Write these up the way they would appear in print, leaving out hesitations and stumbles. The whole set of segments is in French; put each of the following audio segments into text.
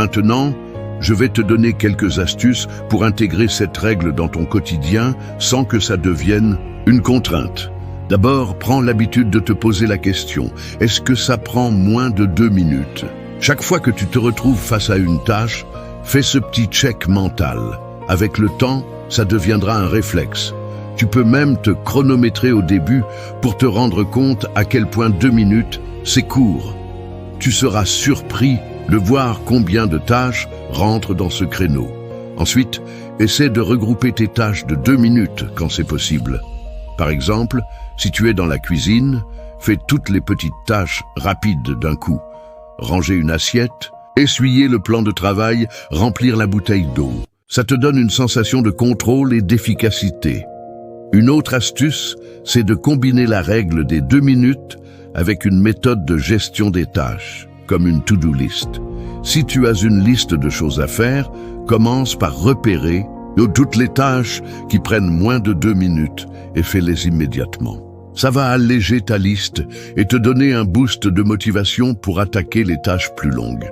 Maintenant, je vais te donner quelques astuces pour intégrer cette règle dans ton quotidien sans que ça devienne une contrainte. D'abord, prends l'habitude de te poser la question, est-ce que ça prend moins de 2 minutes? Chaque fois que tu te retrouves face à une tâche, fais ce petit check mental. Avec le temps, ça deviendra un réflexe. Tu peux même te chronométrer au début pour te rendre compte à quel point 2 minutes, c'est court. Tu seras surpris de voir combien de tâches rentrent dans ce créneau. Ensuite, essaie de regrouper tes tâches de 2 minutes quand c'est possible. Par exemple, si tu es dans la cuisine, fais toutes les petites tâches rapides d'un coup. Ranger une assiette, essuyer le plan de travail, remplir la bouteille d'eau. Ça te donne une sensation de contrôle et d'efficacité. Une autre astuce, c'est de combiner la règle des 2 minutes avec une méthode de gestion des tâches, comme une to-do list. Si tu as une liste de choses à faire, commence par repérer toutes les tâches qui prennent moins de 2 minutes et fais-les immédiatement. Ça va alléger ta liste et te donner un boost de motivation pour attaquer les tâches plus longues.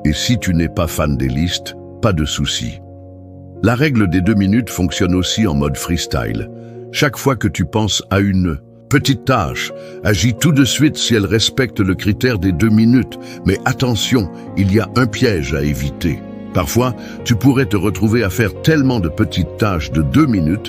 Et si tu n'es pas fan des listes, pas de souci. La règle des 2 minutes fonctionne aussi en mode freestyle. Chaque fois que tu penses à une petite tâche, agis tout de suite si elle respecte le critère des 2 minutes. Mais attention, il y a un piège à éviter. Parfois, tu pourrais te retrouver à faire tellement de petites tâches de 2 minutes